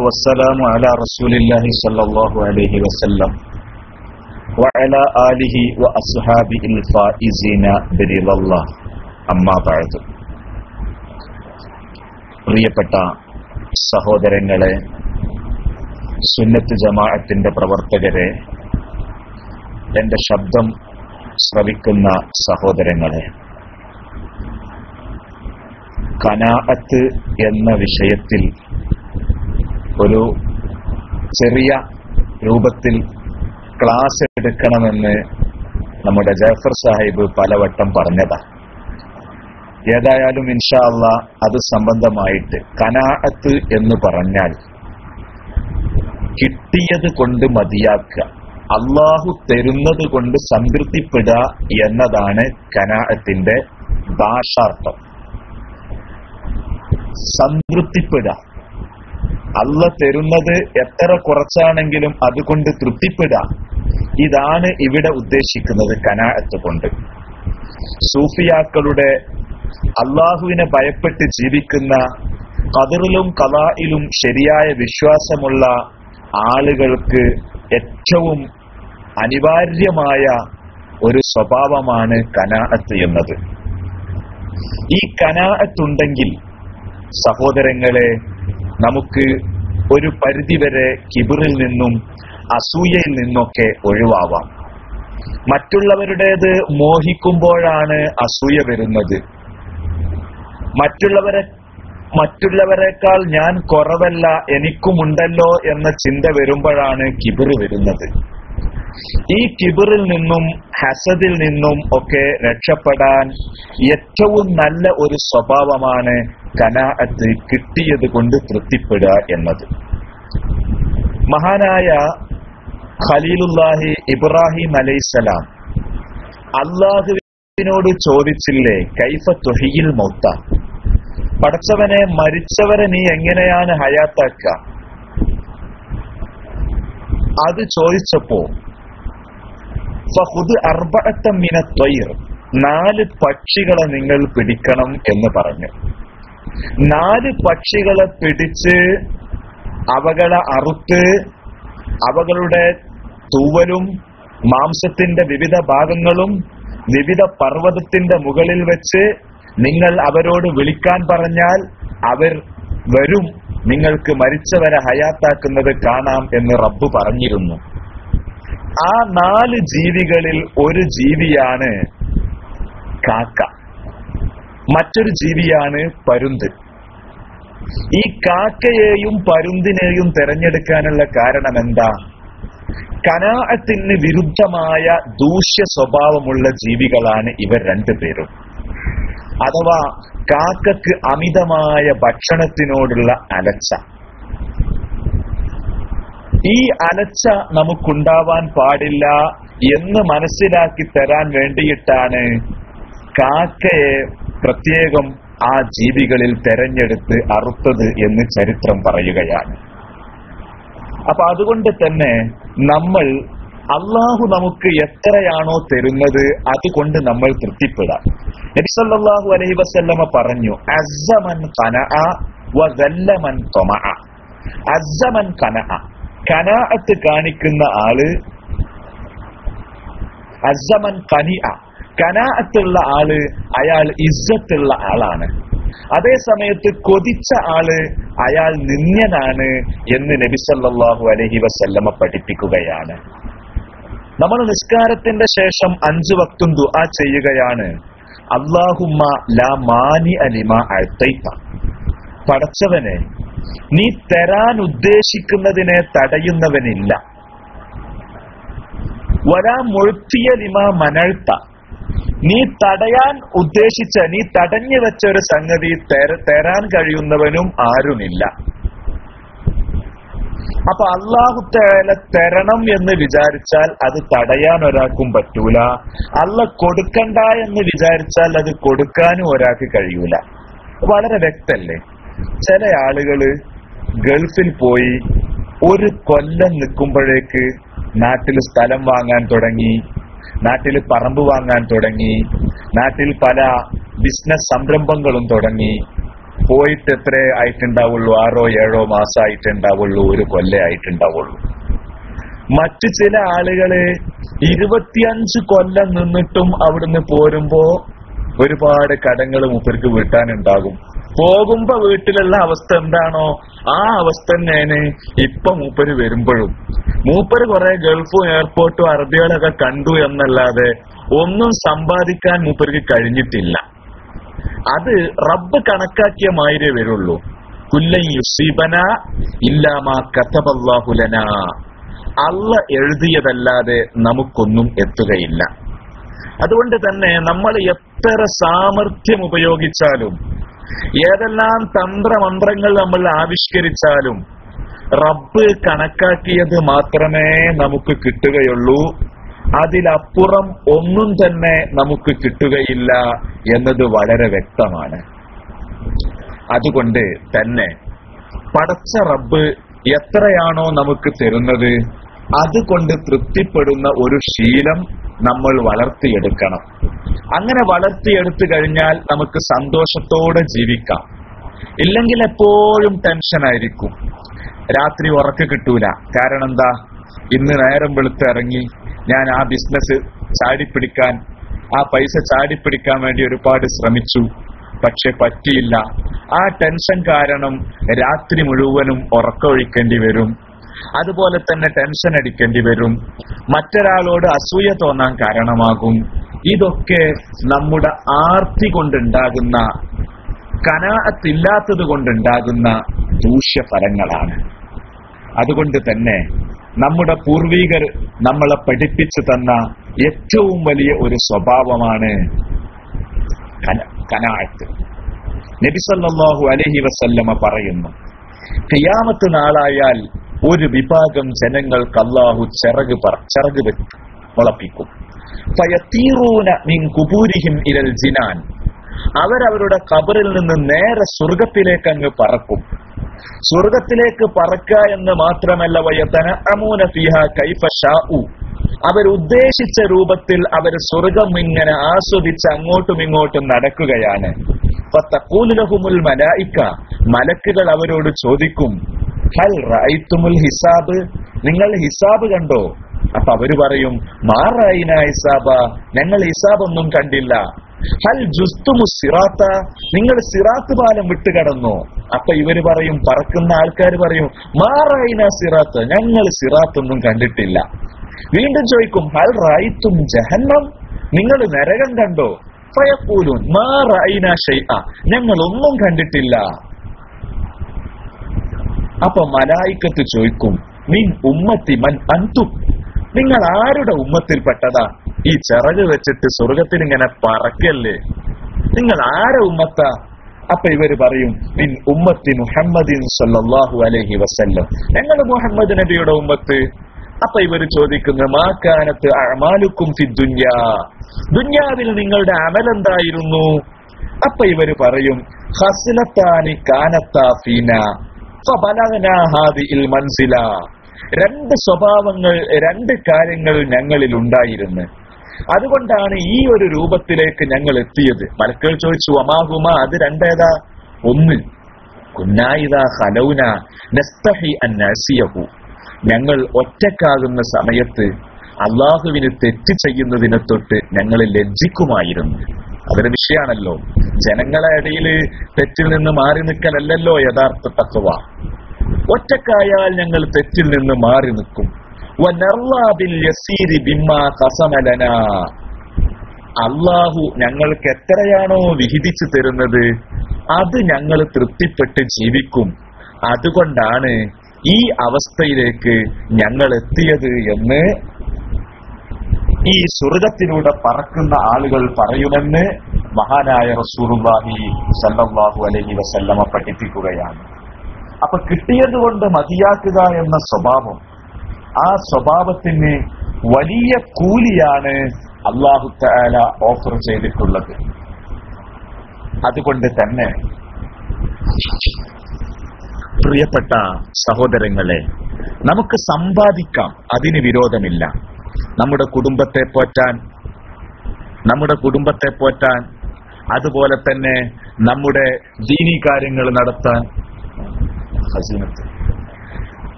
والسلام على رسول الله صلى الله عليه وسلم وعلى آله وأصحابه الفائزين برضا الله أما بعد. പ്രിയപ്പെട്ട സഹോദരങ്ങളെ, സുന്നത്ത് ജമാഅത്തിന്റെ പ്രവർത്തകരെ, എന്റെ ശബ്ദം ശ്രവിക്കുന്ന സഹോദരങ്ങളെ, ഖനാഅത്ത് എന്ന വിഷയത്തിൽ ഒരു ചെറിയ രൂപത്തിൽ ക്ലാസ് എടുക്കണമെന്ന് നമ്മുടെ ജാഫർ സാഹിബ് പലവട്ടം പറഞ്ഞതാണ്. ഏതായാലും ഇൻഷാ അല്ലാഹ് അത് സംബന്ധമായിട്ട് ഖനാഅത്ത് എന്ന് പറഞ്ഞാൽ കിട്ടിയത് കൊണ്ട് മതിയാക്കുക, അള്ളാഹു തരുന്നത് കൊണ്ട് സംതൃപ്തിപ്പെടുക എന്നതാണ് ഖനാഅത്തിന്റെ ഭാഷാർത്ഥം. സംതൃപ്തിപ്പെടുക, അള്ള തരുന്നത് എത്ര കുറച്ചാണെങ്കിലും അതുകൊണ്ട് തൃപ്തിപ്പെടുക, ഇതാണ് ഇവിടെ ഉദ്ദേശിക്കുന്നത് ഖനാഅത്ത് കൊണ്ട്. സൂഫിയാക്കളുടെ അള്ളാഹുവിനെ ഭയപ്പെട്ട് ജീവിക്കുന്ന, ഖദറിലും ഖലായിലും ശരിയായ വിശ്വാസമുള്ള ആളുകൾക്ക് ഏറ്റവും അനിവാര്യമായ ഒരു സ്വഭാവമാണ് ഖനാഅത്ത് എന്നത്. ഈ ഖനാഅത്തുണ്ടെങ്കിൽ സഹോദരങ്ങളെ, നമുക്ക് ഒരു പരിധിവരെ കിബിറിൽ നിന്നും അസൂയയിൽ നിന്നൊക്കെ ഒഴിവാവാം. മറ്റുള്ളവരുടേത് മോഹിക്കുമ്പോഴാണ് അസൂയ വരുന്നത്. മറ്റുള്ളവരെക്കാൾ ഞാൻ കുറവല്ല, എനിക്കുമുണ്ടല്ലോ എന്ന ചിന്ത വരുമ്പോഴാണ് കിബിറ് വരുന്നത്. ഈ കിബിറിൽ നിന്നും ഹസദിൽ നിന്നും ഒക്കെ രക്ഷപ്പെടാൻ ഏറ്റവും നല്ല ഒരു സ്വഭാവമാണ് ഖനാഅത്ത്, കിട്ടിയത് കൊണ്ട് തൃപ്തിപ്പെടുക എന്നത്. മഹാനായ ഖലീലുല്ലാഹി ഇബ്രാഹിം അലൈഹിസ്സലാം അല്ലാഹുവിനോട് ചോദിച്ചില്ലേ, കൈഫ തുഹിയിൽ മൗത്ത, പടച്ചവനെ, മരിച്ചവരെ നീ എങ്ങനെയാണ് ഹയാത്താക്കുക? അത് ചോദിച്ചപ്പോ ഫഖുദ് അർബഅത മിന ത്വയ്ർ, 4 പക്ഷികളെ നിങ്ങൾ പിടിക്കണം എന്ന് പറഞ്ഞു. 4 പക്ഷികളെ പിടിച്ച് അവകളെ അറുത്ത് അവകളുടെ തൂവലും മാംസത്തിന്റെ വിവിധ ഭാഗങ്ങളും വിവിധ പർവ്വതത്തിന്റെ മുകളിൽ വെച്ച് നിങ്ങൾ അവരോട് വിളിക്കാൻ പറഞ്ഞാൽ അവർ വരും, നിങ്ങൾക്ക് മരിച്ചവരെ ഹയാത്താക്കുന്നത് കാണാം എന്ന് റബ്ബ് പറഞ്ഞിരുന്നു. ആ 4 ജീവികളിൽ ഒരു ജീവിയാണ് കാക്ക, മറ്റൊരു ജീവിയാണ് പരുന്ത്. ഈ കാക്കയെയും പരുന്തിനെയും തെരഞ്ഞെടുക്കാനുള്ള കാരണം എന്താ? ഖനാഅത്തിന് വിരുദ്ധമായ ദൂഷ്യ സ്വഭാവമുള്ള ജീവികളാണ് ഇവർ 2 പേരും. അഥവാ കാക്കക്ക് അമിതമായ ഭക്ഷണത്തിനോടുള്ള അലച്ച. ഈ അലച്ച നമുക്കുണ്ടാവാൻ പാടില്ല എന്ന് മനസ്സിലാക്കി തരാൻ വേണ്ടിയിട്ടാണ് കാക്കയെ പ്രത്യേകം ആ ജീവികളിൽ തെരഞ്ഞെടുത്ത് അറുത്തത് എന്ന് ചരിത്രം പറയുകയാണ്. അപ്പൊ അതുകൊണ്ട് തന്നെ നമ്മൾ അള്ളാഹു നമുക്ക് എത്രയാണോ തരുന്നത് അതുകൊണ്ട് നമ്മൾ തൃപ്തിപ്പെടാം. നബി സല്ലല്ലാഹു അലൈഹി വസല്ലമ പറഞ്ഞു, അസ്സമൻ ഖനഅ വദല്ല മൻ ഖമഅ. അസ്സമൻ ഖനഅ, ഖനാഅത്ത് കാണിക്കുന്ന ആള്, അസ്സമൻ ഖനിഅ, ഖനാഅത്തുള്ള ആള് അയാൾ ഇസ്സത്തുള്ള ആളാണ്. അതേ സമയത്ത് കൊതിച്ച ആള് അയാൾ നിന്ദ്യനാണ് എന്ന് നബി സല്ലല്ലാഹു അലൈഹി വസല്ലമ പഠിപ്പിക്കുകയാണ്. നമ്മൾ നിസ്കാരത്തിന്റെ ശേഷം 5 വക്തും ദുആ ചെയ്യുകയാണ്, അല്ലാഹുമ്മ ലാ മാനി അലിമാ അഅ്തൈത, പടച്ചവനെ, നീ തരാൻ ഉദ്ദേശിക്കുന്നതിനെ തടയുന്നവനില്ല. വലാ മുഅ്തിയ ലിമാ മനഅ്ത, നീ തടയാൻ ഉദ്ദേശിച്ച, നീ തടഞ്ഞു വെച്ച ഒരു സംഗതി തരാൻ കഴിയുന്നവനും ആരുമില്ല. അപ്പൊ അല്ലാഹു തആല തരണം എന്ന് വിചാരിച്ചാൽ അത് തടയാൻ ഒരാൾക്കും പറ്റൂല. അല്ല കൊടുക്കണ്ട എന്ന് വിചാരിച്ചാൽ അത് കൊടുക്കാനും ഒരാൾക്ക് കഴിയൂല. വളരെ വ്യക്തല്ലേ? ചില ആളുകള് ഗൾഫിൽ പോയി 1 കൊല്ലം നിൽക്കുമ്പോഴേക്ക് നാട്ടിൽ സ്ഥലം വാങ്ങാൻ തുടങ്ങി, നാട്ടിൽ പറമ്പ് വാങ്ങാൻ തുടങ്ങി, നാട്ടിൽ പല ബിസിനസ് സംരംഭങ്ങളും തുടങ്ങി. പോയിട്ട് എത്ര ആയിട്ടുണ്ടാവുള്ളൂ, 6-7 മാസമായിട്ടുണ്ടാവുള്ളൂ, 1 കൊല്ലം ആയിട്ടുണ്ടാവുള്ളൂ. മറ്റു ചില ആളുകള് 25 കൊല്ലം നിന്നിട്ടും അവിടുന്ന് പോരുമ്പോ ഒരുപാട് കടങ്ങൾ മൂപ്പർക്ക് വീട്ടാനുണ്ടാകും. പോകുമ്പോ വീട്ടിലുള്ള അവസ്ഥ എന്താണോ ആ അവസ്ഥ തന്നെയാണ് ഇപ്പൊ മൂപ്പര് വരുമ്പോഴും. മൂപ്പര് കുറെ ഗൾഫും എയർപോർട്ടും അറബികളൊക്കെ കണ്ടു എന്നല്ലാതെ ഒന്നും സമ്പാദിക്കാൻ മൂപ്പർക്ക് കഴിഞ്ഞിട്ടില്ല. അത് റബ്ബ് കണക്കാക്കിയ മാതിരേ വരുള്ളൂ. കുല്ലൻ യുസീബന ഇല്ലാ മാ കതബല്ലാഹു ലനാ. അള്ള എഴുതിയതല്ലാതെ നമുക്കൊന്നും എത്തുകയില്ല. അതുകൊണ്ട് തന്നെ നമ്മൾ എത്ര സാമർഥ്യം ഉപയോഗിച്ചാലും ഏതെല്ലാം തന്ത്രമന്ത്രങ്ങൾ നമ്മൾ ആവിഷ്കരിച്ചാലും റബ്ബ് കണക്കാക്കിയത് മാത്രമേ നമുക്ക് കിട്ടുകയുള്ളൂ. അതിലപ്പുറം ഒന്നും തന്നെ നമുക്ക് കിട്ടുകയില്ല എന്നത് വളരെ വ്യക്തമാണ്. അതുകൊണ്ട് തന്നെ പടച്ച റബ്ബ് എത്രയാണോ നമുക്ക് തരുന്നത് അതുകൊണ്ട് തൃപ്തിപ്പെടുന്ന ഒരു ശീലം നമ്മൾ വളർത്തിയെടുക്കണം. അങ്ങനെ വളർത്തിയെടുത്തു കഴിഞ്ഞാൽ നമുക്ക് സന്തോഷത്തോടെ ജീവിക്കാം. ഇല്ലെങ്കിൽ എപ്പോഴും ടെൻഷനായിരിക്കും. രാത്രി ഉറക്കം കിട്ടൂല. കാരണം എന്താ? ഇന്ന് നേരം വെളുത്ത് ഇറങ്ങി ഞാൻ ആ ബിസിനസ് ചാടിപ്പിടിക്കാൻ, ആ പൈസ ചാടിപ്പിടിക്കാൻ വേണ്ടി ഒരുപാട് ശ്രമിച്ചു, പക്ഷെ പറ്റിയില്ല. ആ ടെൻഷൻ കാരണം രാത്രി മുഴുവനും ഉറക്കമൊഴിക്കേണ്ടി വരും. അതുപോലെ തന്നെ ടെൻഷൻ അടിക്കേണ്ടി വരും. മറ്റൊരാളോട് അസൂയ തോന്നാൻ കാരണമാകും. ഇതൊക്കെ നമ്മുടെ ആർത്തി കൊണ്ടുണ്ടാകുന്ന, ഖനാഅത്തില്ലാത്തത് കൊണ്ടുണ്ടാകുന്ന ദൂഷ്യഫലങ്ങളാണ്. അതുകൊണ്ട് തന്നെ നമ്മുടെ പൂർവികർ നമ്മളെ പഠിപ്പിച്ചു തന്ന ഏറ്റവും വലിയ ഒരു സ്വഭാവമാണ് ഖനാഅത്ത്. നബി സല്ലല്ലാഹു അലൈഹി വസല്ലമ പറയുന്നു, ഖിയാമത്ത് നാളായാൽ ഒരു വിഭാഗം ജനങ്ങൾക്ക് അല്ലാഹു ചിറക് മുളപ്പിക്കും. ഫയതീറൂന മിൻ ഖുബൂരിഹിം ഇലൽ ജിനാൻ. അവരവരുടെ ഖബറിൽ നിന്ന് നേരെ സ്വർഗത്തിലേക്ക് അങ്ങ് പറക്കും. സ്വർഗത്തിലേക്ക് പറക്കുക എന്ന് മാത്രമല്ല, വയതനഅമൂന ഫീഹാ കൈഫ ശാഉ. അവരുദ്ദേശിച്ച രൂപത്തിൽ അവർ സ്വർഗം ഇങ്ങനെ ആസ്വദിച്ച് അങ്ങോട്ടും ഇങ്ങോട്ടും നടക്കുകയാണ്. ഫതഖൂലു ലഹുമുൽ മലായിക. മലക്കുകൾ അവരോട് ചോദിക്കും, ഹൽ റഅയ്തുമുൽ ഹിസാബ്. നിങ്ങൾ ഹിസാബ് കണ്ടോ? അപ്പൊ അവര് പറയും, മാ റഅയ്നാ ഹിസാബ. ഞങ്ങൾ ഹിസാബ് ഒന്നും കണ്ടില്ല. ഹൽ ജുസ്തുമു സിറാത്ത. നിങ്ങൾ സിറാത്ത് പാലം വിട്ടുകടന്നോ? അപ്പൊ ഇവര് പറയും, പറക്കുന്ന ആൾക്കാർ പറയും, മാ റഅയ്നാ സിറാത്ത്. ഞങ്ങൾ സിറാത്ത് ഒന്നും കണ്ടിട്ടില്ല. വീണ്ടും ചോദിക്കും, ഹൽ റഅയ്തും ജഹന്നം. നിങ്ങൾ നരകം കണ്ടോ? ഫയഖൂലൂൻ മാ റഅയ്നാ ശൈഅ. ഞങ്ങൾ ഒന്നും കണ്ടിട്ടില്ല. അപ്പൊ മലായിക്കത്ത് ചോദിക്കും, മിൻ ഉമ്മത്തി മൻ അൻതും. നിങ്ങൾ ആരുടെ ഉമ്മത്തിൽപ്പെട്ടതാ? ഈ ചിറക് വെച്ചിട്ട് സ്വർഗത്തിൽ ഇങ്ങനെ പറക്കല്ലേ, നിങ്ങൾ ആരെ ഉമ്മത്താ? അപ്പൊ ഇവര് പറയും, മിൻ ഉമ്മത്തി മുഹമ്മദിൻ സല്ലല്ലാഹു അലൈഹി വസല്ലം. ഞങ്ങൾ മുഹമ്മദ് നബിയുടെ ഉമ്മത്ത്. അപ്പൊ ഇവര് ചോദിക്കുന്നു, മാ കാനത്ത് അഅമാലുക്കും ഫിദ്ദുനിയാ. ദുനിയാവിൽ നിങ്ങളുടെ അമൽ എന്തായിരുന്നു? അപ്പൊ ഇവര് പറയും, ഖസ്ലത്താനി കാനത്താ ഫീനാ ഫബലഗ്നാ ഹാദിഹിൽ മൻസില. 2 സ്വഭാവങ്ങൾ, 2 കാര്യങ്ങൾ ഞങ്ങളിൽ ഉണ്ടായിരുന്നു. അതുകൊണ്ടാണ് ഈ ഒരു രൂപത്തിലേക്ക് ഞങ്ങൾ എത്തിയത്. മലക്കുകൾ ചോദിച്ചു, അമാഹുമ. അത് 2 ഏതാ? 1, കുന്നായിദാ ഖലൗന നസ്തഹി അൻ നസിയഹു. ഞങ്ങൾ ഒറ്റക്കാകുന്ന സമയത്ത് അള്ളാഹുവിന് തെറ്റ് ചെയ്യുന്നതിനെ തൊട്ട് ഞങ്ങൾ ലജ്ജിക്കുമായിരുന്നു. അതൊരു വിഷയാണല്ലോ. ജനങ്ങളെ ഇടയിൽ തെറ്റിൽ നിന്ന് മാറി നിൽക്കലല്ലോ യഥാർത്ഥ തഖ്വ. ഒറ്റക്കായാൽ ഞങ്ങൾ തെറ്റിൽ നിന്ന് മാറി നിൽക്കും. വനർളാ ബിൽ യസീരി ബിമ്മാ ഖസമ ലനാ. അള്ളാഹു ഞങ്ങൾക്ക് എത്രയാണോ വിഹിതിച്ചു തരുന്നത് അത് ഞങ്ങൾ തൃപ്തിപ്പെട്ട് ജീവിക്കും. അതുകൊണ്ടാണ് ഈ അവസ്ഥയിലേക്ക് ഞങ്ങൾ എത്തിയത് എന്ന് ഈ സ്വർഗത്തിലൂടെ പറക്കുന്ന ആളുകൾ പറയുമെന്ന് മഹാനായ റസൂലുള്ളാഹി സല്ലല്ലാഹു അലൈഹി വസല്ലമ പഠിപ്പിക്കുകയാണ്. അപ്പൊ കിട്ടിയത് കൊണ്ട് മതിയാക്കുക എന്ന സ്വഭാവം, ആ സ്വഭാവത്തിന് വലിയ കൂലിയാണ് അല്ലാഹു തആല ഓഫർ ചെയ്തിട്ടുള്ളത്. അതുകൊണ്ട് തന്നെ പ്രിയപ്പെട്ട സഹോദരങ്ങളെ, നമുക്ക് സമ്പാദിക്കാം, അതിന് വിരോധമില്ല. നമ്മുടെ കുടുംബത്തെ പോറ്റാൻ, അതുപോലെ തന്നെ നമ്മുടെ ദീനീ കാര്യങ്ങൾ നടത്താൻ,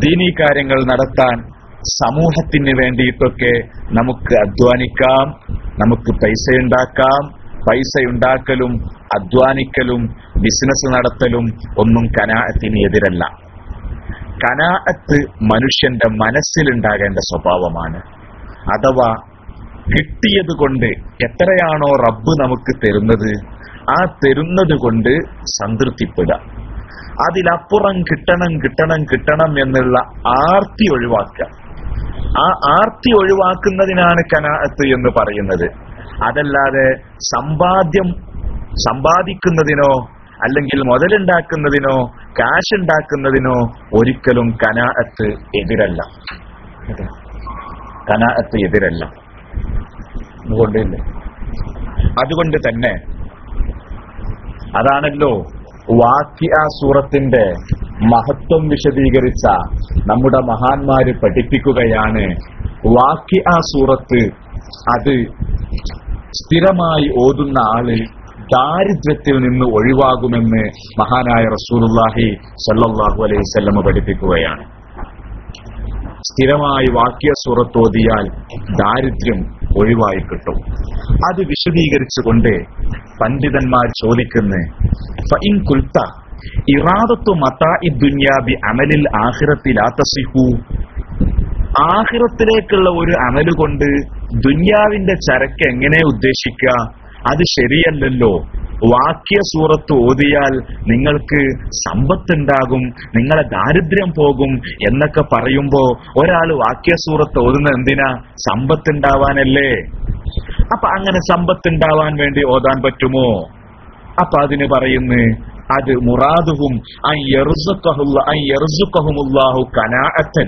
ദീനീ കാര്യങ്ങൾ നടത്താൻ സമൂഹത്തിന് വേണ്ടിയിട്ടൊക്കെ നമുക്ക് അധ്വാനിക്കാം, നമുക്ക് പൈസ ഉണ്ടാക്കാം. പൈസ ഉണ്ടാക്കലും അധ്വാനിക്കലും ബിസിനസ് നടത്തലും ഒന്നും ഖനാഅത്തിന് എതിരല്ല. ഖനാഅത്ത് മനുഷ്യന്റെ മനസ്സിലുണ്ടാകേണ്ട സ്വഭാവമാണ്. അഥവാ കിട്ടിയത് കൊണ്ട്, എത്രയാണോ റബ്ബ് നമുക്ക് തരുന്നത് ആ തരുന്നത് കൊണ്ട് സംതൃപ്തിപ്പെടുക. അതിലപ്പുറം കിട്ടണം കിട്ടണം കിട്ടണം എന്നുള്ള ആർത്തി ഒഴിവാക്കുക. ആ ആർത്തി ഒഴിവാക്കുന്നതിനാണ് ഖനാഅത്ത് എന്ന് പറയുന്നത്. അതല്ലാതെ സമ്പാദിക്കുന്നതിനോ അല്ലെങ്കിൽ മുതലുണ്ടാക്കുന്നതിനോ കാശ് ഉണ്ടാക്കുന്നതിനോ ഒരിക്കലും ഖനാഅത്ത് എതിരല്ല. ഖനാഅത്ത് എതിരല്ല. അതുകൊണ്ട് തന്നെ അതാണല്ലോ വാഖിഅ സൂറത്തിന്റെ മഹത്വം വിശദീകരിച്ച നമ്മുടെ മഹാന്മാര് പഠിപ്പിക്കുകയാണ്. വാഖിഅ സൂറത്ത് അത് സ്ഥിരമായി ഓതുന്ന ആള് ദാരിദ്ര്യത്തിൽ നിന്ന് ഒഴിവാകുമെന്ന് മഹാനായ റസൂലുള്ളാഹി സ്വല്ലല്ലാഹു അലൈഹി വസല്ലം പഠിപ്പിക്കുകയാണ്. സ്ഥിരമായി വാഖിഅ സൂറത്ത് ഓതിയാൽ ദാരിദ്ര്യം ഒഴിവായി കിട്ടും. അത് വിശദീകരിച്ചുകൊണ്ട് പണ്ഡിതന്മാർ ചോദിക്കുന്നു, ഫഇൻ ഖുൽത ഇറാദത്തു മതാഇ ദുനിയാ ബി അമലിൽ ആഖിറത്തി ലാ തസിഹു, ആഖിറത്തിലേക്കുള്ള ഒരു അമല് കൊണ്ട് ദുനിയാവിന്റെ ചരക്ക് എങ്ങനെ ഉദ്ദേശിക്കുക? അത് ശരിയല്ലല്ലോ. വാഖിഅ സൂറത്ത് ഓതിയാൽ നിങ്ങൾക്ക് സമ്പത്തുണ്ടാകും, നിങ്ങളെ ദാരിദ്ര്യം പോകും എന്നൊക്കെ പറയുമ്പോ ഒരാൾ വാഖിഅ സൂറത്ത് ഓതുന്നത് എന്തിനാ? സമ്പത്തുണ്ടാവാനല്ലേ. അപ്പൊ അങ്ങനെ സമ്പത്തുണ്ടാവാൻ വേണ്ടി ഓതാൻ പറ്റുമോ? അപ്പൊ അതിന് പറയുന്നു, അത് മുറാദുഹും അൻ യർസുഖഹുമുല്ലാഹു ഖനാഅത്തൻ.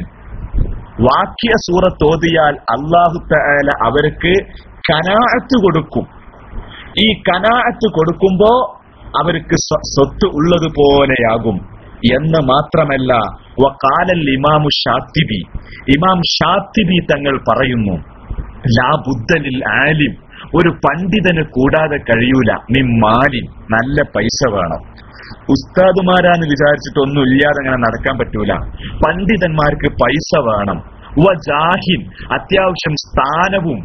വാഖിഅ സൂറത്ത് ഓതിയാൽ അല്ലാഹു തആല അവർക്ക് ഖനാഅത്ത് കൊടുക്കും. ഈ ഖനാഅത്ത് കൊടുക്കുമ്പോ അവർക്ക് സ്വത്ത് ഉള്ളതുപോലെയാകും എന്ന് മാത്രമല്ല, വഖാലൽ ഇമാമു ശാത്തിബി, ഇമാം ശാത്തിബി തങ്ങൾ പറയുന്നു, ലാ ബുദ്ദലിൽ ആലിം, ഒരു പണ്ഡിതന് കൂടാതെ കഴിയൂല, മിമ്മാലിൻ, നല്ല പൈസ വേണം. ഉസ്താദുമാരാന്ന് വിചാരിച്ചിട്ടൊന്നും ഇല്ലാതെ അങ്ങനെ നടക്കാൻ പറ്റൂല. പണ്ഡിതന്മാർക്ക് പൈസ വേണം. വജാഹിൻ, അത്യാവശ്യം സ്ഥാനവും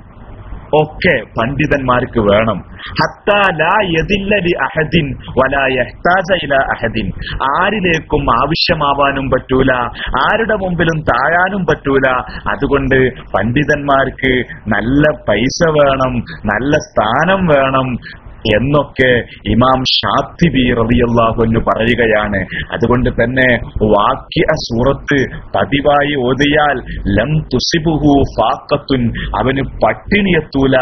ഒക്കെ പണ്ഡിതന്മാർക്ക് വേണം. ഹത്താ ലാ യദില്ല ലി അഹദിൻ വലാ യഹ്താജ ഇലാ അഹദിൻ, ആരിലേക്കും ആവശ്യമാവാനും പറ്റൂല, ആരുടെ മുമ്പിലും താഴാനും പറ്റൂല. അതുകൊണ്ട് പണ്ഡിതന്മാർക്ക് നല്ല പൈസ വേണം, നല്ല സ്ഥാനം വേണം എന്നൊക്കെ ഇമാം ശാത്തിബി റളിയല്ലാഹു അൻഹു പറയുകയാണ്. അതുകൊണ്ട് തന്നെ വാഖിഅ സൂറത്ത് പതിവായി ഓതിയാൽ ലം തുസിബുഹു ഫാഖത്തുൻ, അവന് പട്ടിണിയെത്തൂല.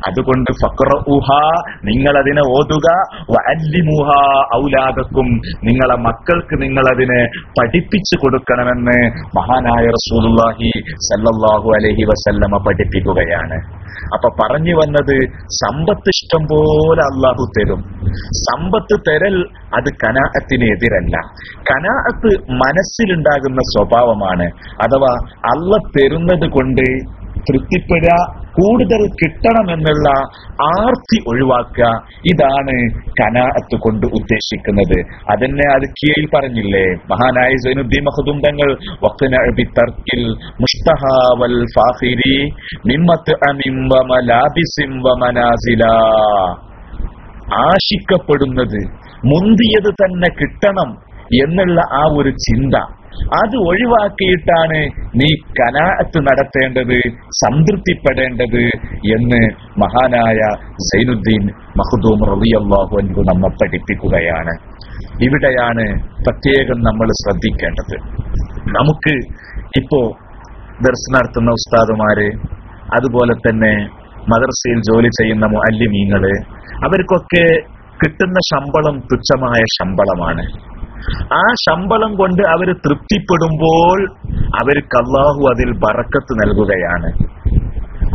അതുകൊണ്ട് ഫഖറഉഹാ, നിങ്ങൾ അതിനെ ഓതുക. വഅല്ലിമുഹാ ഔലാദക്കും, നിങ്ങളെ മക്കൾക്ക് നിങ്ങൾ അതിനെ പഠിപ്പിച്ചു കൊടുക്കണമെന്ന് മഹാനായ റസൂലുള്ളാഹി സ്വല്ലല്ലാഹു അലൈഹി വസല്ലമ പഠിപ്പിക്കുകയാണ്. അപ്പൊ പറഞ്ഞു വന്നത്, സമ്പത്ത് ഇഷ്ടം പോലെ അള്ളാഹു തരും. സമ്പത്ത് തരൽ അത് ഖനാഅത്തിന് എതിരല്ല. ഖനാഅത്ത് മനസ്സിലുണ്ടാകുന്ന സ്വഭാവമാണ്. അഥവാ അള്ളാഹ് തരുന്നത് കൊണ്ട് തൃപ്തിപ്പെടുക, കൂടുതൽ കിട്ടണമെന്നുള്ള ആർത്തി ഒഴിവാക്കുക. ഇതാണ് ഖനാഅത്ത് കൊണ്ട് ഉദ്ദേശിക്കുന്നത്. അതന്നെ അത് കീഴിൽ പറഞ്ഞില്ലേ മഹാനായ സൈനുദ്ദീൻ മഖ്ദൂം തങ്ങൾ, വഖ്ന ബിതർക്കിൽ മുസ്തഹാ വൽ ഫാഖിരി മിമ്മത്അമിൻ വമലാബിസിൻ വമനാസിലാ, ആശിക്കപ്പെടുന്നത് മുന്തിയത് തന്നെ കിട്ടണം എന്നുള്ള ആ ഒരു ചിന്ത, അത് ഒഴിവാക്കിയിട്ടാണ് നീ ഖനാഅത്ത് നടത്തേണ്ടത്, സംതൃപ്തിപ്പെടേണ്ടത് എന്ന് മഹാനായ സൈനുദ്ദീൻ മഖ്ദൂം റളിയല്ലാഹു അൻഹു നമ്മെ പഠിപ്പിക്കുകയാണ്. ഇവിടെയാണ് പ്രത്യേകം നമ്മൾ ശ്രദ്ധിക്കേണ്ടത്. നമുക്ക് ഇപ്പോ ദർസ് നടത്തുന്ന ഉസ്താദുമാര്, അതുപോലെ തന്നെ മദ്രസയിൽ ജോലി ചെയ്യുന്ന മുഅല്ലിമീങ്ങള്, അവർക്കൊക്കെ കിട്ടുന്ന ശമ്പളം തുച്ഛമായ ശമ്പളമാണ്. ആ ശമ്പളം കൊണ്ട് അവർ തൃപ്തിപ്പെടുമ്പോൾ അവർക്ക് അല്ലാഹു അതിൽ ബറക്കത്ത് നൽകുകയാണ്.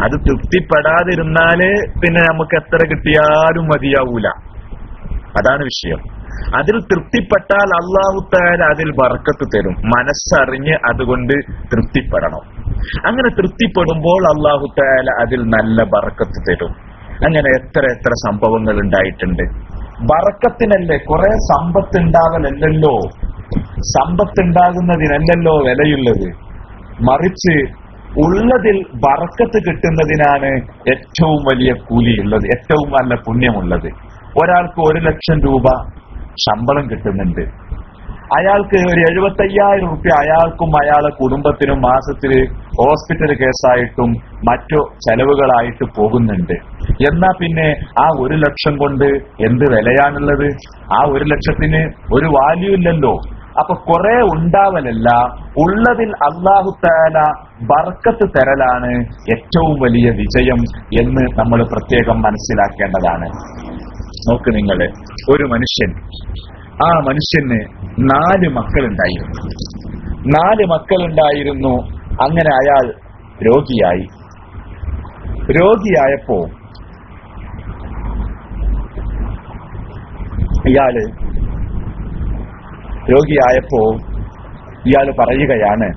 അത് തൃപ്തിപ്പെടാതിരുന്നാല് പിന്നെ നമുക്ക് എത്ര കിട്ടിയാലും മതിയാവൂല. അതാണ് വിഷയം. അതിൽ തൃപ്തിപ്പെട്ടാൽ അല്ലാഹു തആല അതിൽ ബറക്കത്ത് തരും. മനസ്സറിഞ്ഞ് അതുകൊണ്ട് തൃപ്തിപ്പെടണം. അങ്ങനെ തൃപ്തിപ്പെടുമ്പോൾ അല്ലാഹു തആല അതിൽ നല്ല ബറക്കത്ത് തരും. അങ്ങനെ എത്ര സംഭവങ്ങൾ ഉണ്ടായിട്ടുണ്ട്. ബറക്കത്തിനല്ലേ, കുറെ സമ്പത്തുണ്ടാവലല്ലോ, സമ്പത്തുണ്ടാകുന്നതിനല്ലല്ലോ വിലയുള്ളത്. മറിച്ച് ഉള്ളതിൽ ബറക്കത്ത് കിട്ടുന്നതിനാണ് ഏറ്റവും വലിയ കൂലിയുള്ളത്, ഏറ്റവും നല്ല പുണ്യമുള്ളത്. ഒരാൾക്ക് 1,00,000 രൂപ ശമ്പളം കിട്ടുന്നുണ്ട്. അയാൾക്ക് ഒരു 75,000 റുപ്യ അയാൾക്കും അയാളെ കുടുംബത്തിനും മാസത്തില് ഹോസ്പിറ്റൽ കേസായിട്ടും മറ്റു ചെലവുകളായിട്ട് പോകുന്നുണ്ട്. എന്നാ പിന്നെ ആ 1,00,000 കൊണ്ട് എന്ത് വിലയാണുള്ളത്? ആ 1,00,000ത്തിന് ഒരു വാല്യൂ ഇല്ലല്ലോ. അപ്പൊ കുറെ ഉണ്ടാവലല്ല, ഉള്ളതിൽ അല്ലാഹു തആല ബർക്കത്ത് തരലാണ് ഏറ്റവും വലിയ വിജയം എന്ന് നമ്മൾ പ്രത്യേകം മനസ്സിലാക്കേണ്ടതാണ്. നോക്ക് നിങ്ങള്, ഒരു മനുഷ്യൻ, ആ മനുഷ്യന് 4 മക്കളുണ്ടായിരുന്നു. 4 മക്കളുണ്ടായിരുന്നു. അങ്ങനെ അയാൾ രോഗിയായി. രോഗിയായപ്പോ ഇയാള് പറയുകയാണ്,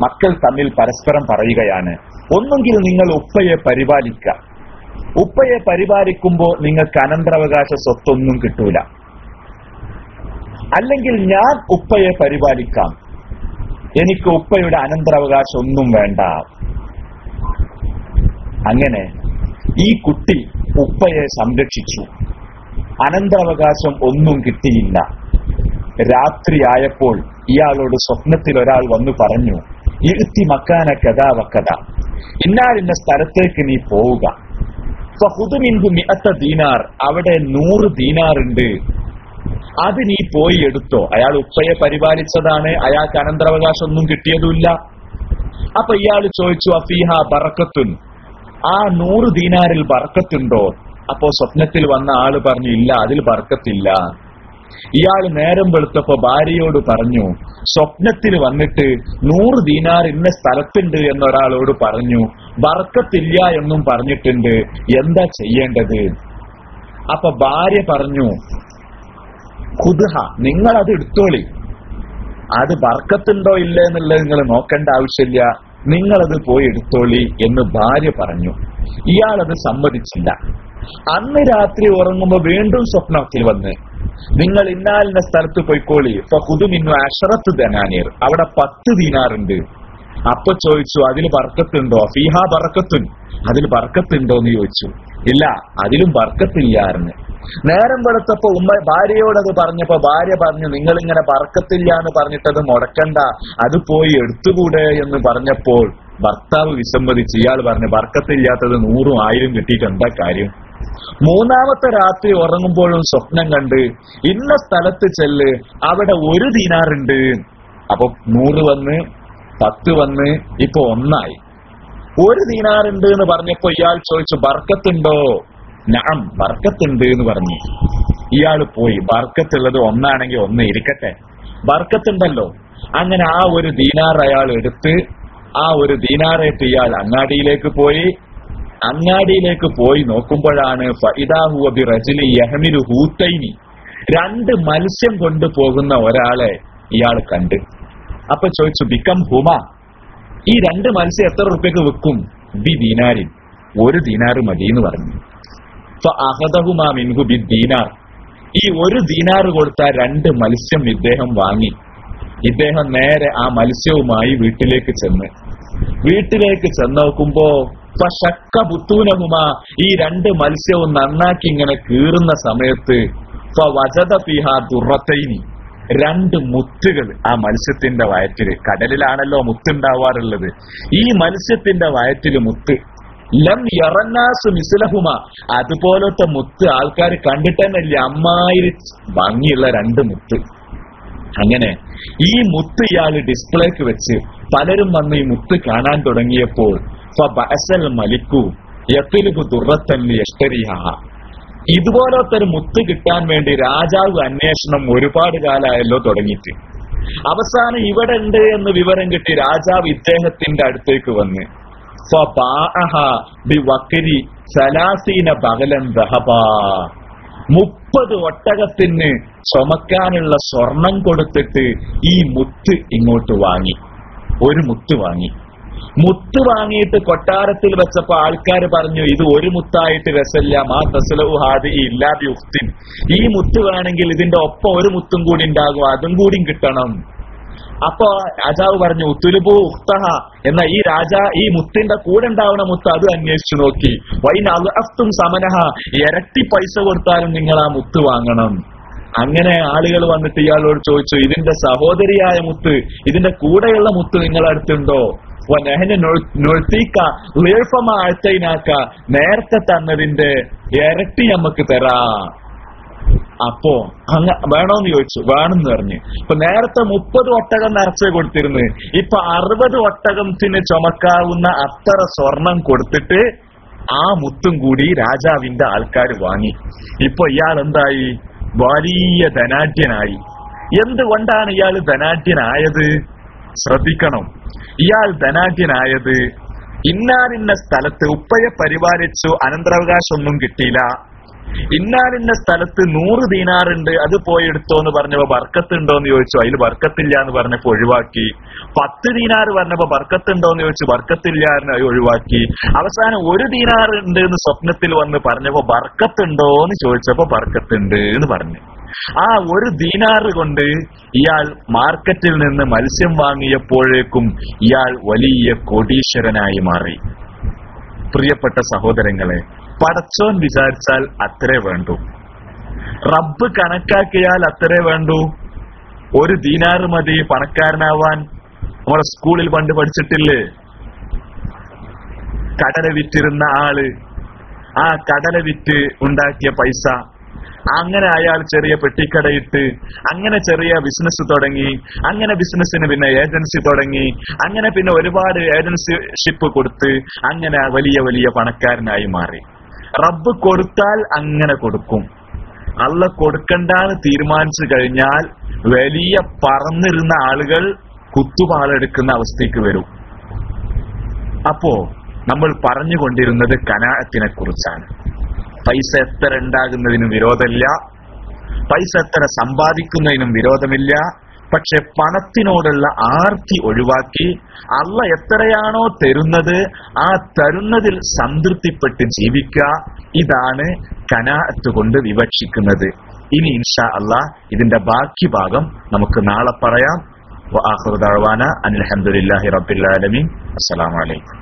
മക്കൾ തമ്മിൽ പരസ്പരം പറയുകയാണ്, ഒന്നുകിൽ നിങ്ങൾ ഉപ്പയെ പരിപാലിക്കുക, ഉപ്പയെ പരിപാലിക്കുമ്പോ നിങ്ങൾക്ക് അനന്തരാവകാശ സ്വത്തൊന്നും കിട്ടൂല, അല്ലെങ്കിൽ ഞാൻ ഉപ്പയെ പരിപാലിക്കാം, എനിക്ക് ഉപ്പയുടെ അനന്തരാവകാശം ഒന്നും വേണ്ട. അങ്ങനെ ഈ കുട്ടി ഉപ്പയെ സംരക്ഷിച്ചു. അനന്തരാവകാശം ഒന്നും കിട്ടിയില്ല. രാത്രിയായപ്പോൾ ഇയാളോട് സ്വപ്നത്തിൽ ഒരാൾ വന്നു പറഞ്ഞു, ഇഴ്ത്തി മക്കാന കഥാ വക്കഥ, ഇന്നാലിന്ന സ്ഥലത്തേക്ക് നീ പോവുക, ഫഖുദ് മിഅത്ത ദീനാർ, അവിടെ 100 ദീനാർ ഉണ്ട്, അത് നീ പോയി എടുത്തോ. അയാൾ ഉപ്പയെ പരിപാലിച്ചതാണ്, അയാൾക്ക് അനന്തരാവകാശം ഒന്നും കിട്ടിയതുമില്ല. അപ്പൊ ഇയാൾ ചോദിച്ചു, അഫീഹ ബറക്കത്തുൻ, ആ 100 ദീനാറിൽ ബർക്കത്തുണ്ടോ? അപ്പോ സ്വപ്നത്തിൽ വന്ന ആള് പറഞ്ഞു, ഇല്ല, അതിൽ ബർക്കത്തില്ല. ഇയാൾ നേരം വെളുത്തപ്പോ ഭാര്യയോട് പറഞ്ഞു, സ്വപ്നത്തിൽ വന്നിട്ട് 100 ദീനാർ ഇന്ന സ്ഥലത്തുണ്ട് എന്നൊരാളോട് പറഞ്ഞു, ബർക്കത്തില്ല എന്നും പറഞ്ഞിട്ടുണ്ട്, എന്താ ചെയ്യേണ്ടത്? അപ്പൊ ഭാര്യ പറഞ്ഞു, ഖുദ്ഹ, നിങ്ങൾ അത് എടുത്തോളി, അത് ബർക്കത്തുണ്ടോ ഇല്ല എന്നുള്ളത് നിങ്ങൾ നോക്കേണ്ട ആവശ്യമില്ല, നിങ്ങളത് പോയി എടുത്തോളി എന്ന് ഭാര്യ പറഞ്ഞു. ഇയാളത് സമ്മതിച്ചില്ല. അന്ന് രാത്രി ഉറങ്ങുമ്പോ വീണ്ടും സ്വപ്നത്തിൽ വന്ന്, നിങ്ങൾ ഇന്നാലിന്റെ സ്ഥലത്ത് പോയിക്കോളി, ഫഖുദ് മിന്നു 10 ദനാനീർ, അവിടെ 10 ദീനാറുണ്ട്. അപ്പൊ ചോദിച്ചു, അതിൽ ബർക്കത്തുണ്ടോ? ഫീഹാ ബർക്കത്തുൻ, അതിൽ ബർക്കത്തുണ്ടോ എന്ന് ചോദിച്ചു. ഇല്ല, അതിലും ബർക്കത്തില്ലായിരുന്നു. നേരം വെളുത്തപ്പോ ഭാര്യയോടത് പറഞ്ഞപ്പോ ഭാര്യ പറഞ്ഞു, നിങ്ങൾ ഇങ്ങനെ ബർക്കത്തില്ല എന്ന് പറഞ്ഞിട്ടത് മുടക്കണ്ട, അത് പോയി എടുത്തുകൂടെ എന്ന് പറഞ്ഞപ്പോൾ ഭർത്താവ് വിസമ്മതിച്ച്. ഇയാൾ പറഞ്ഞു, ബർക്കത്തില്ലാത്തത് 100 1000 കിട്ടിയിട്ട് എന്താ കാര്യം? 3ാമത്തെ രാത്രി ഉറങ്ങുമ്പോഴും സ്വപ്നം കണ്ട്, ഇന്ന സ്ഥലത്ത് ചെല്ല്, അവിടെ 1 ദീനാറുണ്ട്. അപ്പൊ 100 വന്ന് 10 വന്ന് ഇപ്പൊ 1 ആയി. 1 ദീനാറുണ്ട് എന്ന് പറഞ്ഞപ്പോ ഇയാൾ ചോദിച്ചു, ബർക്കത്തുണ്ടോ? നഅം, ബർക്കത്തുണ്ട് എന്ന് പറഞ്ഞു. ഇയാൾ പോയി, ബർക്കത്തുള്ളത് 1 ആണെങ്കിൽ 1 ഇരിക്കട്ടെ, ബർക്കത്തുണ്ടല്ലോ. അങ്ങനെ ആ 1 ദീനാർ അയാൾ എടുത്ത്, ആ 1 ദീനാറായിട്ട് ഇയാൾ അങ്ങാടിയിലേക്ക് പോയി. അങ്ങാടിയിലേക്ക് പോയി നോക്കുമ്പോഴാണ് ഫഇദാ ഹുവ ബിറജുലി യഹ്മിലു ഹൂതൈനി, 2 മത്സ്യം കൊണ്ടുപോകുന്ന ഒരാളെ ഇയാൾ കണ്ട്. അപ്പൊ ചോദിച്ചു, ബിക്കം ഹുമ, ഈ 2 മത്സ്യം എത്ര റുപ്യക്ക് വിൽക്കും? ബി ദീനാരിൻ, 1 ദീനാർ മതി എന്ന് പറഞ്ഞു. ഫഅഖദഹുമാ മിൻഹു ബിദ്ദീനാർ, ഈ 1 ദീനാർ കൊടുത്ത 2 മത്സ്യം ഇദ്ദേഹം വാങ്ങി. ഇദ്ദേഹം നേരെ ആ മത്സ്യവുമായി വീട്ടിലേക്ക് ചെന്ന് നോക്കുമ്പോ ഫശക്ക ബുത്തൂനഹുമാ, ഈ 2 മത്സ്യവും നന്നാക്കി ഇങ്ങനെ കീറുന്ന സമയത്ത് ഫവജദ ഫീഹാ ദുർറത്തൈനി, 2 മുത്തുകൾ ആ മത്സ്യത്തിന്റെ വയറ്റില്. കടലിലാണല്ലോ മുത്തുണ്ടാവാറുള്ളത്, ഈ മത്സ്യത്തിന്റെ വയറ്റില് മുത്ത്. ലം യറന്നാസു മിസ്ലഹുമ, അതുപോലത്തെ മുത്ത് ആൾക്കാർ കണ്ടിട്ടന്നല്ലേ, അമ്മായിരി ഭംഗിയുള്ള 2 മുത്ത്. അങ്ങനെ ഈ മുത്ത് ഇയാൾ ഡിസ്പ്ലേക്ക് വെച്ച് പലരും വന്ന് ഈ മുത്ത് കാണാൻ തുടങ്ങിയപ്പോൾ ഫബഅസൽ മലിക്കു യത്ലുബു ദുർറത്തൻ ലിയശ്തരിഹ, ഇതുപോലത്തെ ഒരു മുത്ത് കിട്ടാൻ വേണ്ടി രാജാവ് അന്വേഷണം ഒരുപാട് കാലമായല്ലോ തുടങ്ങിയിട്ട്. അവസാനം ഇവിടെ ഉണ്ട് എന്ന് വിവരം കിട്ടി രാജാവ് ഇദ്ദേഹത്തിന്റെ അടുത്തേക്ക് വന്ന് ഫബാഅഹ ബിവഖരി 30 ബഗലൻ ദഹബാ, 30 ഒട്ടകത്തിന് ചുമക്കാനുള്ള സ്വർണം കൊടുത്തിട്ട് ഈ മുത്ത് ഇങ്ങോട്ട് വാങ്ങി. 1 മുത്ത് വാങ്ങി. മുത്ത് വാങ്ങിയിട്ട് കൊട്ടാരത്തിൽ വെച്ചപ്പോ ആൾക്കാർ പറഞ്ഞു ഇത് ഒരു മുത്തായിട്ട് രസമില്ല, മാ തസ്ലഹു ഹാദിഹി ഇല്ലാ ബി ഉഖ്തിൻ, ഈ മുത്ത് വേണമെങ്കിൽ ഇതിന്റെ ഒപ്പം ഒരു മുത്തും കൂടി ഉണ്ടാകും, അതും കൂടി കിട്ടണം. അപ്പൊ രാജാവ് പറഞ്ഞു ഉത്തുലുബു ഉഖ്തഹ, എന്നാ ഈ മുത്തിന്റെ കൂടെ ഉണ്ടാവുന്ന മുത്ത് അത് അന്വേഷിച്ചു നോക്കി. വൈൻ അൽഅഫ്തും സമനഹ, ഇരട്ടി പൈസ കൊടുത്താലും നിങ്ങൾ ആ മുത്ത് വാങ്ങണം. അങ്ങനെ ആളുകൾ വന്നിട്ട് ഇയാളോട് ചോദിച്ചു, ഇതിന്റെ സഹോദരിയായ മുത്ത്, ഇതിന്റെ കൂടെയുള്ള മുത്ത് നിങ്ങളടുത്തുണ്ടോ? നേരത്തെ തന്നതിന്റെ ഇരട്ടി നമുക്ക് തരാ. അപ്പോ വേണോന്ന് ചോദിച്ചു. വേണമെന്ന് പറഞ്ഞു. ഇപ്പൊ നേരത്തെ 30 ഒട്ടകം നിറച്ച് കൊടുത്തിരുന്നു, ഇപ്പൊ 60 ഒട്ടകത്തിന് ചുമക്കാവുന്ന അത്ര സ്വർണം കൊടുത്തിട്ട് ആ മുത്തും കൂടി രാജാവിന്റെ ആൾക്കാർ വാങ്ങി. ഇപ്പൊ ഇയാൾ എന്തായി? വലിയ ധനാഢ്യനായി. എന്തുകൊണ്ടാണ് ഇയാൾ ധനാഢ്യനായത്? ശ്രദ്ധിക്കണം. ഇയാൾ ധനാഢ്യനായത് ഇന്നാലിന്ന സ്ഥലത്ത് ഉപ്പയെ പരിപാലിച്ചു, അനന്തരാവകാശം ഒന്നും കിട്ടിയില്ല. ഇന്നാലിന്ന സ്ഥലത്ത് 100 ദീനാറുണ്ട്, അത് പോയി എടുത്തോ എന്ന് പറഞ്ഞപ്പോ ബർക്കത്തുണ്ടോ എന്ന് ചോദിച്ചു, അതിൽ ബർക്കത്തില്ല എന്ന് പറഞ്ഞപ്പോ ഒഴിവാക്കി. 10 ദീനാറ് പറഞ്ഞപ്പോ ബർക്കത്തുണ്ടോ എന്ന് ചോദിച്ചു, ബർക്കത്തില്ല എന്ന് ഒഴിവാക്കി. അവസാനം 1 ദീനാർ ഉണ്ട് എന്ന് സ്വപ്നത്തിൽ വന്ന് പറഞ്ഞപ്പോ ബർക്കത്തുണ്ടോ എന്ന് ചോദിച്ചപ്പോ ബർക്കത്തുണ്ട് എന്ന് പറഞ്ഞു. ആ 1 ദീനാറ് കൊണ്ട് ഇയാൾ മാർക്കറ്റിൽ നിന്ന് മത്സ്യം വാങ്ങിയപ്പോഴേക്കും ഇയാൾ വലിയ കോടീശ്വരനായി മാറി. പ്രിയപ്പെട്ട സഹോദരങ്ങളെ, പടച്ചോൻ വിചാരിച്ചാൽ അത്രേ വേണ്ടു, റബ്ബ് കണക്കാക്കിയാൽ അത്രേ വേണ്ടു. 1 ദീനാറ് മതി പണക്കാരനാവാൻ. നമ്മളെ സ്കൂളിൽ പണ്ട് പഠിച്ചിട്ടില്ലേ, കടല വിറ്റിരുന്ന ആള്, ആ കടല വിറ്റ് ഉണ്ടാക്കിയ പൈസ, അങ്ങനെ അയാൾ ചെറിയ പെട്ടിക്കടയിട്ട് അങ്ങനെ ചെറിയ ബിസിനസ് തുടങ്ങി. അങ്ങനെ ബിസിനസ്സിന് പിന്നെ ഏജൻസി തുടങ്ങി. അങ്ങനെ പിന്നെ ഒരുപാട് ഏജൻസിഷിപ്പ് കൊടുത്ത് അങ്ങനെ വലിയ വലിയ പണക്കാരനായി മാറി. റബ്ബ് കൊടുത്താൽ അങ്ങനെ കൊടുക്കും. അള്ള കൊടുക്കണ്ടെന്ന് തീരുമാനിച്ചു കഴിഞ്ഞാൽ വലിയ പറന്നിരുന്ന ആളുകൾ കുത്തുപാളെടുക്കുന്ന അവസ്ഥയ്ക്ക് വരും. അപ്പോ നമ്മൾ പറഞ്ഞുകൊണ്ടിരുന്നത് ഖനാഅത്തിനെ കുറിച്ചാണ്. പൈസ എത്ര ഉണ്ടാകുന്നതിനും വിരോധമില്ല, പൈസ എത്ര സമ്പാദിക്കുന്നതിനും വിരോധമില്ല. പക്ഷെ പണത്തിനോടുള്ള ആർത്തി ഒഴിവാക്കി അള്ള എത്രയാണോ തരുന്നത് ആ തരുന്നതിൽ സംതൃപ്തിപ്പെട്ട് ജീവിക്കുക. ഇതാണ് ഖനാഅത്ത് കൊണ്ട് വിവക്ഷിക്കുന്നത്. ഇനി ഇൻഷാ അല്ലാഹ് ഇതിന്റെ ബാക്കി ഭാഗം നമുക്ക് നാളെ പറയാം. വആഖിറു ദഅവാന അനിൽ ഹംദുലില്ലാഹി റബ്ബിൽ ആലമീൻ. അസ്സലാമു അലൈക്കും.